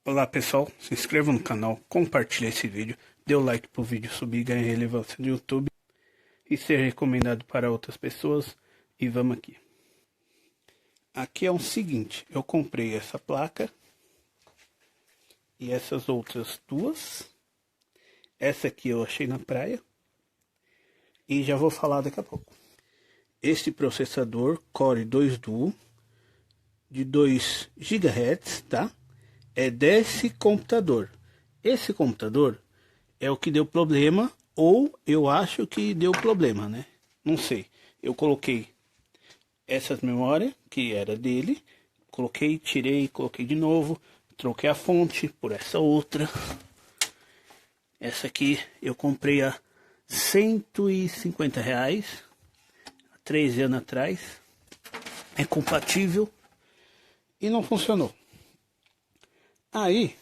Olá pessoal, se inscreva no canal, compartilhe esse vídeo, dê o like para o vídeo subir e ganhar relevância no YouTube e ser recomendado para outras pessoas. E vamos aqui. Aqui é o seguinte, eu comprei essa placa e essas outras duas. Essa aqui eu achei na praia e já vou falar daqui a pouco. Este processador Core 2 Duo de 2 GHz, tá? É desse computador. Esse computador é o que deu problema, ou eu acho que deu problema, né? Não sei. Eu coloquei essas memórias, que era dele, coloquei, tirei, coloquei de novo, troquei a fonte por essa outra. Essa aqui eu comprei a R$ 150, há 3 anos atrás. É compatível e não funcionou. Aí,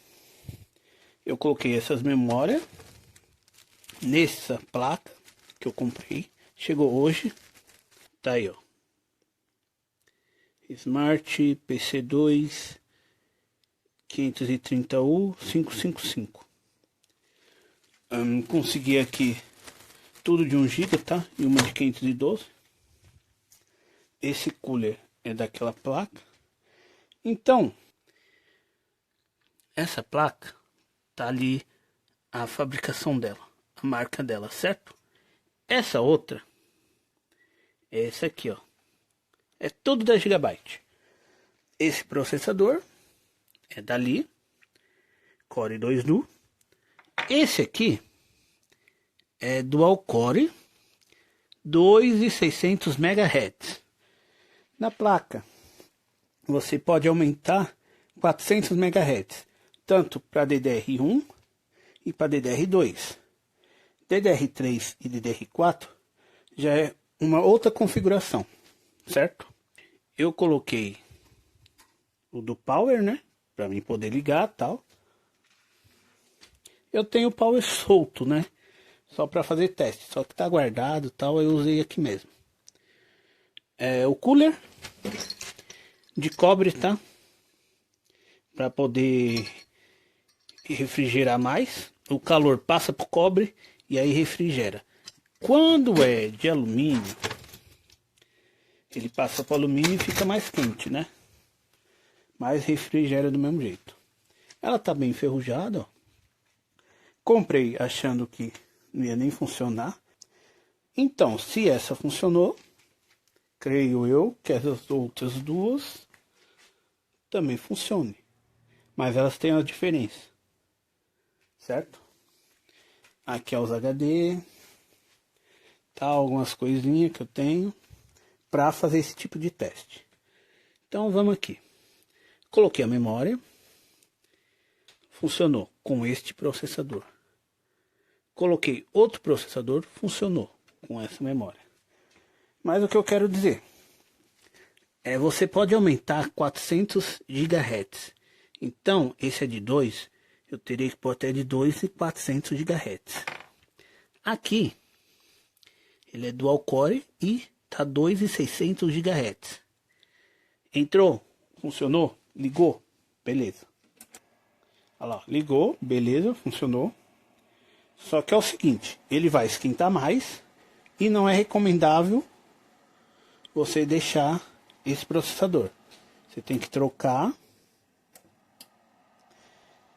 eu coloquei essas memórias nessa placa que eu comprei. Chegou hoje. Tá aí, ó. Smart PC2 530U 555. Consegui aqui tudo de 1 GB, tá? E uma de 512. Esse cooler é daquela placa. Então, essa placa tá ali a fabricação dela, a marca dela, certo? Essa outra é esse aqui, ó. É tudo 10 GB. Esse processador é dali, Core 2 Duo. Esse aqui é Dual Core 2.600 MHz. Na placa você pode aumentar 400 MHz, tanto para DDR1 e para DDR2. DDR3 e DDR4 já é uma outra configuração, certo? Eu coloquei o do Power, né? Para mim poder ligar tal. Eu tenho o Power solto, né? Só para fazer teste, só que tá guardado tal, eu usei aqui mesmo. É o cooler de cobre, tá? Para poder refrigerar mais. O calor passa pro cobre e aí refrigera. Quando é de alumínio, ele passa para o alumínio e fica mais quente, né? Mas refrigera do mesmo jeito. Ela tá bem enferrujada, ó. Comprei achando que não ia nem funcionar. Então, se essa funcionou, creio eu que essas outras duas também funcionem. Mas elas têm uma diferença, certo? Aqui é os HD, tá, algumas coisinhas que eu tenho para fazer esse tipo de teste. Então vamos aqui. Coloquei a memória, funcionou com este processador. Coloquei outro processador, funcionou com essa memória. Mas o que eu quero dizer é, você pode aumentar 400 GHz. Então, esse é de 2, eu teria que pôr até de 2 e 400 GHz. Aqui, ele é dual core e tá 2.600 GHz. Entrou, funcionou, ligou, beleza. Olha lá, ligou, beleza, funcionou. Só que é o seguinte, ele vai esquentar mais e não é recomendável você deixar esse processador. Você tem que trocar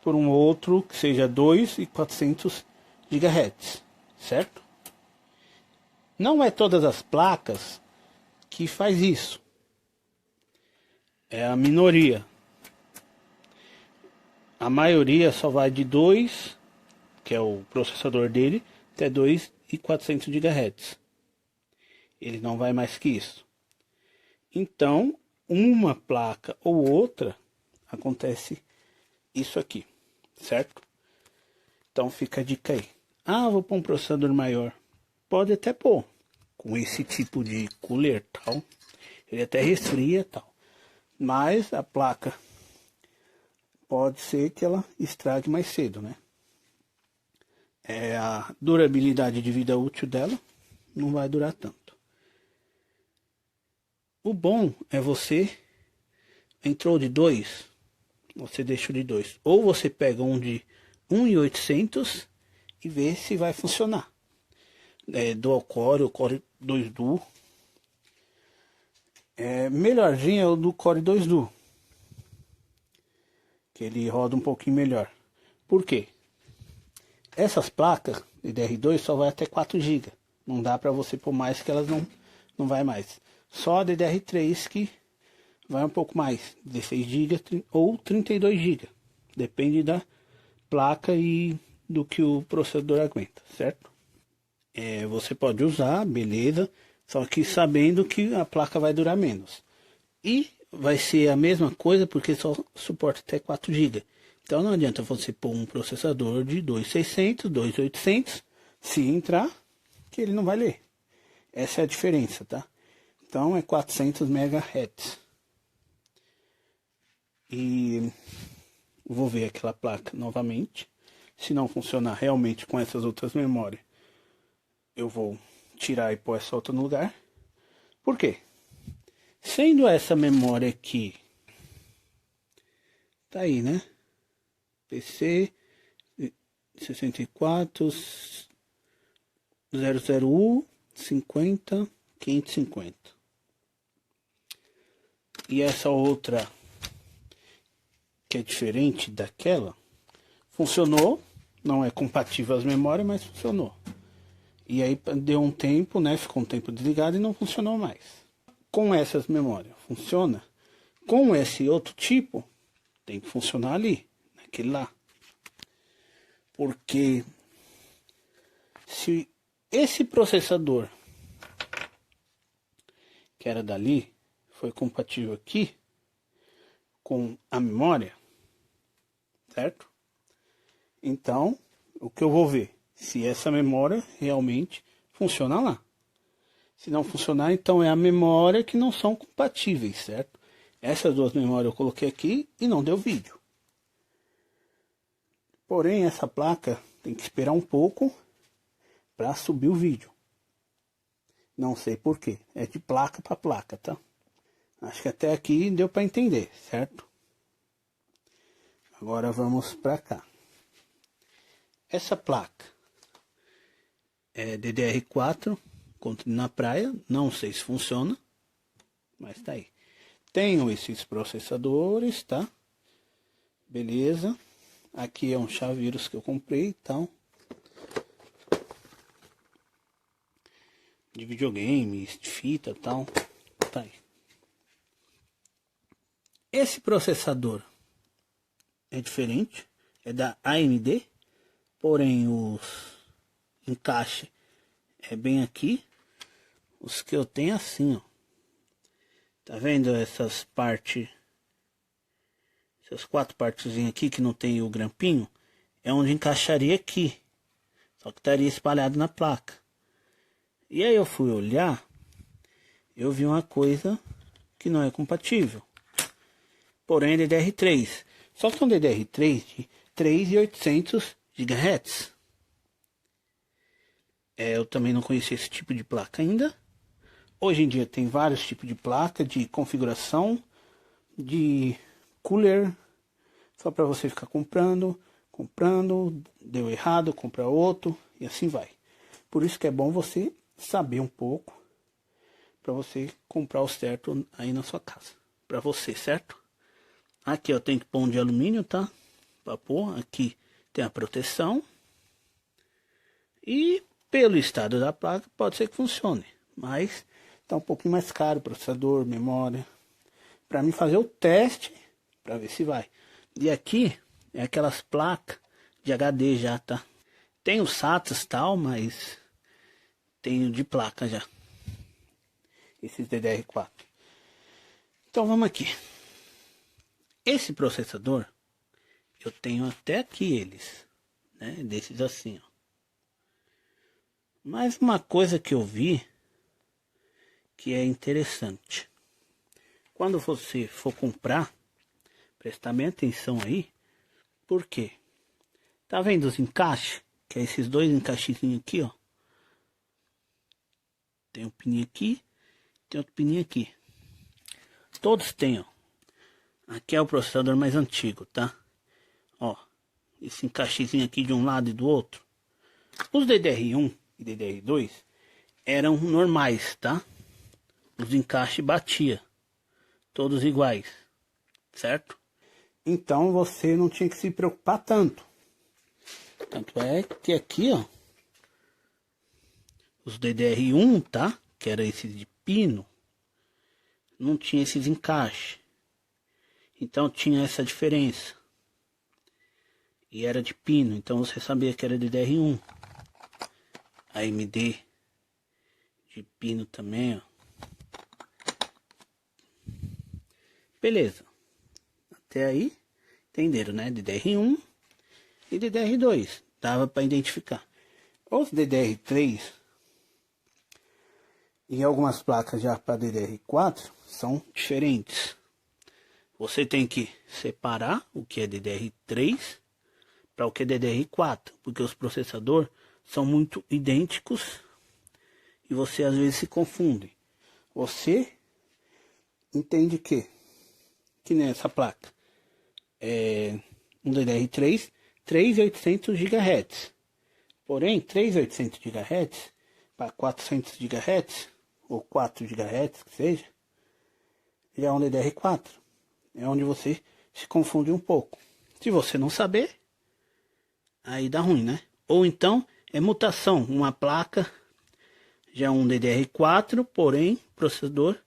por um outro que seja 2.400 GHz, certo? Não é todas as placas que faz isso. É a minoria. A maioria só vai de 2, que é o processador dele, até 2.400 GHz. Ele não vai mais que isso. Então, uma placa ou outra, acontece isso aqui, certo? Então fica a dica aí. Ah, vou pôr um processador maior. Pode até pôr. Com esse tipo de cooler tal, ele até resfria tal. Mas a placa pode ser que ela estrague mais cedo, né? A durabilidade de vida útil dela não vai durar tanto. O bom é você entrou de 2, você deixa o de 2. Ou você pega um de 1.800 e vê se vai funcionar. Dual Core ou Core 2 Duo. Melhorzinho é o do Core 2 Duo, que ele roda um pouquinho melhor. Por quê? Essas placas DDR2 só vai até 4 GB. Não dá para você pôr mais, que elas não vai mais. Só a DDR3 que vai um pouco mais, 16 GB ou 32 GB. Depende da placa e do que o processador aguenta, certo? Você pode usar, beleza, só que sabendo que a placa vai durar menos. E vai ser a mesma coisa porque só suporta até 4 GB. Então não adianta você pôr um processador de 2.600, 2.800, se entrar, que ele não vai ler. Essa é a diferença, tá? Então é 400 MHz. E vou ver aquela placa novamente. Se não funcionar realmente com essas outras memórias, eu vou tirar e pôr essa outra no lugar. Por quê? Sendo essa memória aqui, tá aí, né? PC 64 00U 50 550. E essa outra, que é diferente daquela, funcionou. Não é compatível às memórias, mas funcionou. E aí deu um tempo, né? Ficou um tempo desligado e não funcionou mais. Com essas memórias funciona. Com esse outro tipo, tem que funcionar ali, naquele lá. Porque se esse processador que era dali foi compatível aqui com a memória, certo? Então, o que eu vou ver? Se essa memória realmente funciona lá. Se não funcionar, então é a memória que não são compatíveis, certo? Essas duas memórias eu coloquei aqui e não deu vídeo. Porém, essa placa tem que esperar um pouco para subir o vídeo. Não sei porquê. É de placa para placa, tá? Acho que até aqui deu para entender, certo? Agora vamos para cá. Essa placa é DDR4, controle na praia. Não sei se funciona, mas tá aí. Tenho esses processadores, tá? Beleza. Aqui é um chaveiros que eu comprei, então. De videogame, de fita e tal. Tá aí. Esse processador é diferente. É da AMD. Porém, os encaixe é bem aqui. Os que eu tenho assim, ó. Tá vendo essas partes? Essas 4 partezinhas aqui que não tem o grampinho. É onde encaixaria aqui. Só que estaria espalhado na placa. E aí eu fui olhar. Eu vi uma coisa que não é compatível. Porém é DDR3. Só que é um DDR3 de 3.800 GHz. Eu também não conhecia esse tipo de placa ainda. Hoje em dia tem vários tipos de placa, de configuração, de cooler, só para você ficar comprando, deu errado, compra outro e assim vai. Por isso que é bom você saber um pouco para você comprar o certo aí na sua casa, para você, certo? Aqui eu tenho que pôr um de alumínio, tá? Para pôr, aqui tem a proteção. E pelo estado da placa pode ser que funcione, mas tá um pouquinho mais caro, processador, memória, para mim fazer o teste para ver se vai. E aqui é aquelas placas de HD já, tá? Tem o SATAs tal, mas tenho de placa já. Esses DDR4. Então vamos aqui. Esse processador eu tenho até aqui eles, né? Desses assim, ó. Mas uma coisa que eu vi que é interessante. Quando você for comprar, prestar bem atenção aí. Por quê? Tá vendo os encaixes? Que é esses dois encaixezinhos aqui, ó. Tem um pininho aqui, tem outro pininho aqui. Todos têm, ó. Aqui é o processador mais antigo, tá? Ó, esse encaixezinho aqui de um lado e do outro. Os DDR1 e DDR2 eram normais, tá? Os encaixes batia, todos iguais, certo? Então você não tinha que se preocupar tanto. Tanto é que aqui, ó, os DDR1, tá? Que era esse de pino, não tinha esses encaixes. Então tinha essa diferença. E era de pino, então você sabia que era DDR1. A AMD de pino também, ó. Beleza. Até aí, entenderam, né? DDR1 e DDR2. Dava para identificar. Os DDR3 e algumas placas já para DDR4 são diferentes. Você tem que separar o que é DDR3 para o que é DDR4, porque os processadores são muito idênticos e você às vezes se confunde. Você entende que nessa placa é um DDR3 3800 GHz. Porém, 3800 GHz para 400 GHz ou 4 GHz que seja, já é um DDR4. É onde você se confunde um pouco. Se você não saber, aí dá ruim, né? Ou então é mutação, uma placa já é um DDR4, porém processador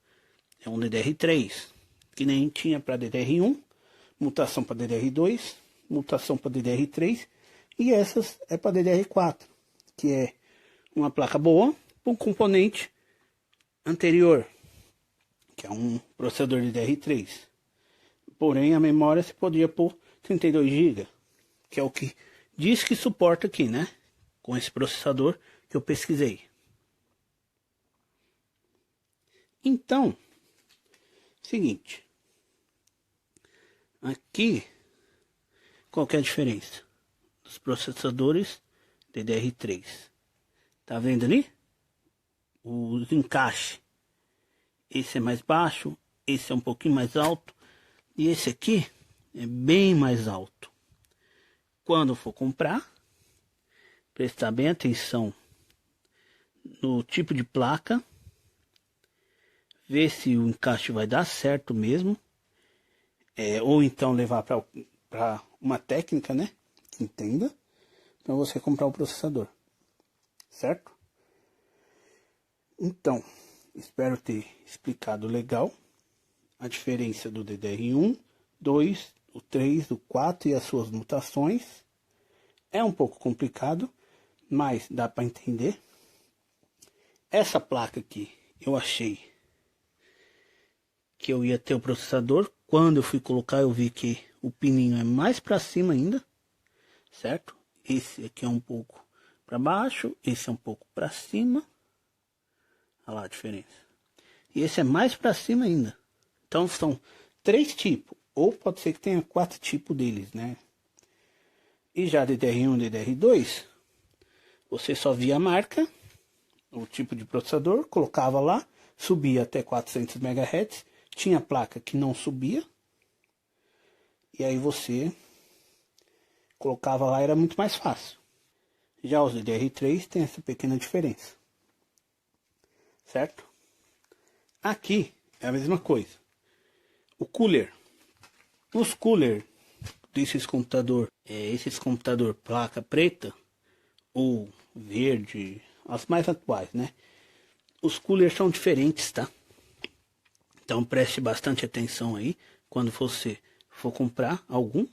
é um DDR3, que nem tinha para DDR1, mutação para DDR2, mutação para DDR3 e essas é para DDR4, que é uma placa boa para um componente anterior, que é um processador DDR3. Porém a memória se podia pôr 32 GB, que é o que diz que suporta aqui, né? Com esse processador que eu pesquisei. Então, seguinte. Aqui, qual que é a diferença dos processadores DDR3? Tá vendo ali? Os encaixes. Esse é mais baixo, esse é um pouquinho mais alto e esse aqui é bem mais alto. Quando for comprar, prestar bem atenção no tipo de placa, ver se o encaixe vai dar certo mesmo, ou então levar para uma técnica, né, que entenda, para você comprar o processador, certo? Então, espero ter explicado legal a diferença do DDR1, 2, o 3, o 4 e as suas mutações. É um pouco complicado, mas dá para entender. Essa placa aqui, eu achei que eu ia ter o processador. Quando eu fui colocar, eu vi que o pininho é mais para cima ainda, certo? Esse aqui é um pouco para baixo, esse é um pouco para cima. Olha lá a diferença. E esse é mais para cima ainda. Então são 3 tipos, ou pode ser que tenha 4 tipos deles, né? E já DDR1 e DDR2, você só via a marca, o tipo de processador, colocava lá, subia até 400 MHz, tinha placa que não subia, e aí você colocava lá, era muito mais fácil. Já os DDR3 tem essa pequena diferença, certo? Aqui é a mesma coisa. O cooler, os cooler desses computador, esses computador placa preta ou verde, as mais atuais, né? Os coolers são diferentes, tá? Então preste bastante atenção aí quando você for comprar algum,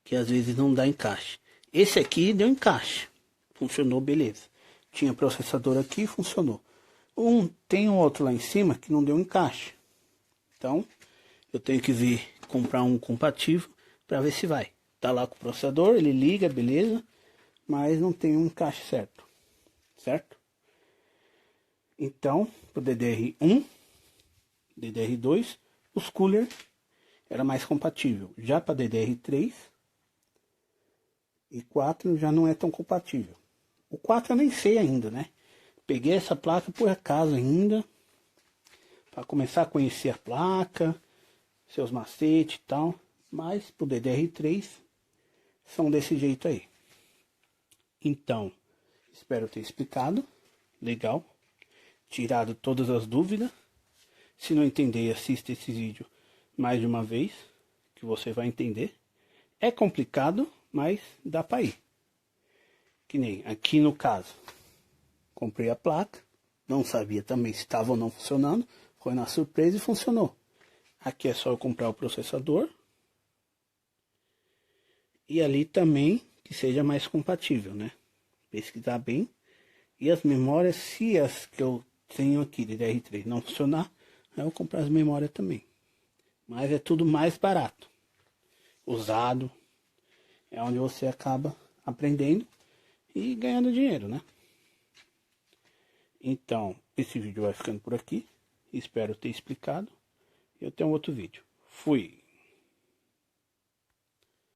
que às vezes não dá encaixe. Esse aqui deu encaixe, funcionou beleza. Tinha processador aqui, funcionou. Tem um outro lá em cima que não deu encaixe. Então eu tenho que ver, comprar um compatível para ver se vai. Tá lá com o processador, ele liga, beleza, mas não tem um encaixe certo, certo? Então, para o DDR1, DDR2, os cooler era mais compatível. Já para DDR3 e 4 já não é tão compatível. O 4 eu nem sei ainda, né? Peguei essa placa por acaso ainda, para começar a conhecer a placa, seus macetes e tal, mas pro DDR3 são desse jeito aí. Então, espero ter explicado, legal, tirado todas as dúvidas. Se não entender, assista esse vídeo mais de uma vez, que você vai entender. É complicado, mas dá para ir. Que nem aqui no caso, comprei a placa, não sabia também se estava ou não funcionando, foi na surpresa e funcionou. Aqui é só eu comprar o processador. E ali também que seja mais compatível, né? Pesquisar bem. E as memórias, se as que eu tenho aqui de DDR3 não funcionar, aí eu vou comprar as memórias também. Mas é tudo mais barato. Usado. É onde você acaba aprendendo e ganhando dinheiro, né? Então, esse vídeo vai ficando por aqui. Espero ter explicado. Eu tenho outro vídeo. Fui!